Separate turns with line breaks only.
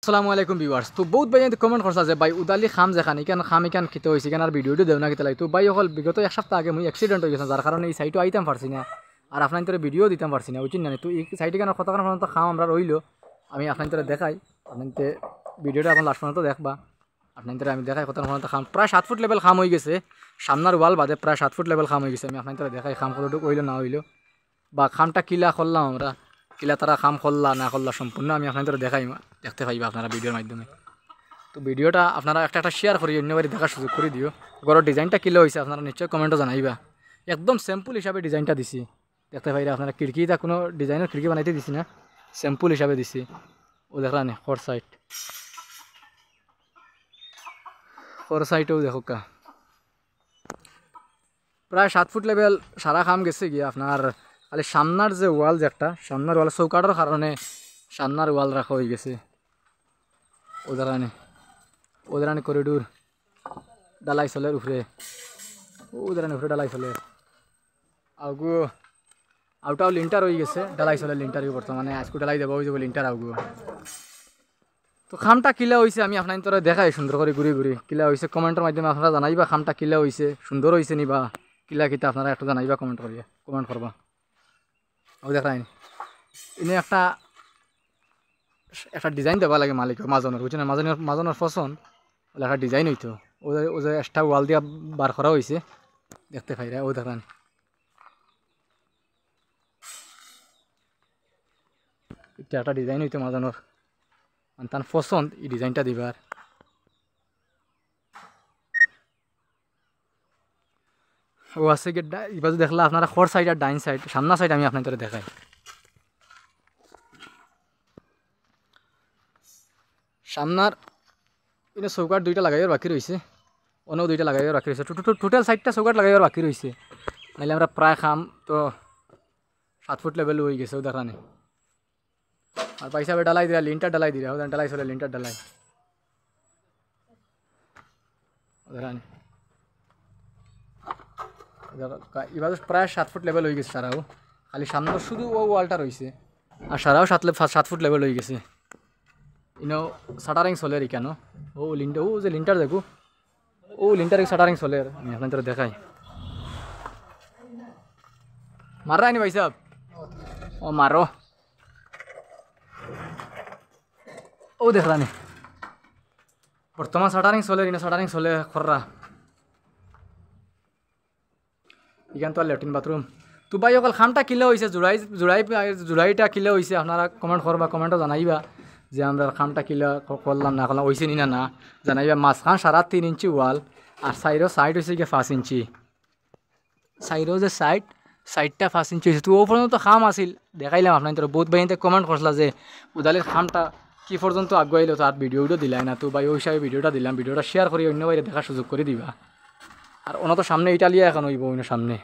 আসসালামু আলাইকুম ভিউয়ার্স। তো বহুত ভাই কমেন্ট করছে যে ভাই উদালি খাম যেখানে খাম এখান খেতে হয়েছে আর ভিডিওটি দেও না খেতে লাগে। তো ভাই অকল বিগত এক সপ্তাহ আগে মুই অ্যাক্সিডেন্ট হয়ে গেছে, যার কারণে এই সাইটও আইতাম পারছি না আর আপনার তোর ভিডিও দিতাম পারছি না, বুঝছেন না। তো এই সাইটে কেন কতক্ষণ পর্যন্ত খাম আমরা রইলো আমি আপনার তোর দেখাই, আপনার ভিডিওটা এখন লাস্ট পর্যন্ত দেখবা। আপনার তোর আমি দেখাই কতক্ষণ পর্যন্ত খাম প্রায় 7 ফুট লেভেল খাম হয়ে গেছে, সামনার ওয়াল বাদে প্রায় 7 ফুট লেভেল খাম হয়ে গেছে। আমি আপনার তোর দেখাই খাম কতটুকু হইলো না হইলো বা খামটা কিলা করলাম আমরা, কিলা তারা খাম করলা না করলা সম্পূর্ণ আমি আপনাদের দেখাই, দেখতে পাইবা আপনারা ভিডিওর মাধ্যমে। তো ভিডিওটা আপনারা একটা শেয়ার করি, অন্যবারে দেখার সুযোগ করে দিও। ঘরের ডিজাইনটা কিলো হয়েছে আপনারা নিশ্চয়ই কমেন্টও জানাইবা। একদম সিম্পল হিসাবে ডিজাইনটা দিছি, দেখতে পাইরা আপনারা। খিড়কিটা কোনো ডিজাইনের খিড়কি বানাইতে দিছি না, সিম্পল হিসাবে দিছি। ও দেখলাম খর সাইডেও দেখো কা প্রায় 7 ফুট লেভেল সারা খাম গেছে গিয়ে আপনার। খালি সামনার যে ওয়াল, যে একটা সামনার ওয়াল চৌকাটার কারণে সামনার ওয়াল রাখা হয়ে গেছে। ওদারানি করিডোর ডালাই চলের উপরে, ওদারানি উপরে ডালাই চলে আগু আউটাও লিন্টার হয়ে গেছে, ডালাই চলে লিন্টারই বর্তমানে আজকে ডালাই দেবো হয়ে যাবো লিন্টার আগু। তো খামটা কিলা হয়েছে আমি আপনার তোরা দেখাই সুন্দর করে ঘুরি ঘুরি কিলা হয়েছে। কমেন্টের মাধ্যমে আপনারা জানাইবা খামটা কিলা হয়েছে, সুন্দর হয়েছে নি বা কিলা কিতা আপনারা একটু জানাইবা, কমেন্ট করবা। ও দেখাই এনে একটা ডিজাইন দেওয়া লাগে মালিক মাজনের, বুঝছেন না। মাজনের পছন্দ বলে একটা ডিজাইন হইতো, ও যে এক্সট্রা ওয়াল দিয়া বার করা হয়েছে, দেখতে পাই ও দেখান। এটা একটা ডিজাইন হইতো মাজনের, মানে তার পছন্দ এই ডিজাইনটা দিবার। ও আছে কি এবার দেখলা আপনারা খর সাইড আর ডাইন সাইড, সামনা সাইড আমি আপনাদের দেখাই। সামনার এনে চৌকাট দুইটা লাগাইবার বাকি রয়েছে, অনেও দুইটা লাগাইবার বাকি রয়েছে, টোটাল 4টা চৌকাট লাগাইবার বাকি রয়েছে। নাহলে আমরা প্রায় খাম তো 7 ফুট লেভেল হয়ে গেছে দেখানে। আর পয়সা ডালাই দিলা লিন্টার ডালাই দিলা, ডালাই চলে লিন্টার ডালাই দেখানে। এবার প্রায় 7 ফুট লেভেল হয়ে গেছে সারাও, খালি সামনে শুধু ও ওয়ালটা রয়েছে আর সারাও 7 ফুট লেভেল হয়ে গেছে। ইনো শাটারিং চলে কেন ও লিন্টার, ও যে লিন্টার দেখো ও লিন্টার শাটারিং চলে, আমি আপনাদের দেখাই। মারা নি ভাই সাহেব, ও মারো ও দেখলানি বর্তমান শাটারিং চলে, ইনো শাটারিং চলে খররা। এখান তো লেট্রিন বাথরুম। তো ভাই অকল খামটা কিলে হয়েছে, জোড়াইটা কিলে হয়েছে আপনারা কমেন্ট করবা, কমেন্টও জানাইবা যে আমরা খামটা কিলা করলাম না করলাম হয়েছে নি না জানাইবা। মাঝখান 3.5 ইঞ্চি ওয়াল আর সাইড হয়েছে গিয়ে 5 ইঞ্চি, সাইডও যে সাইডটা 5 ইঞ্চি হয়েছে। তো ও পর্যন্ত খাম আসিল দেখাইলাম আপনার। বহুত ভাই কমেন্ট করছিল যে উদালির খামটা কি পর্যন্ত আগুয়াইলো, তার ভিডিওটা দিলাই না। তো ভাই ওই হিসাবে ভিডিওটা দিলাম, ভিডিওটা শেয়ার করি অন্য বাইরে দেখার সুযোগ করে দিবা। আর ওনা তো সামনে ইটালিয়া এখন হইব, অন্য সামনে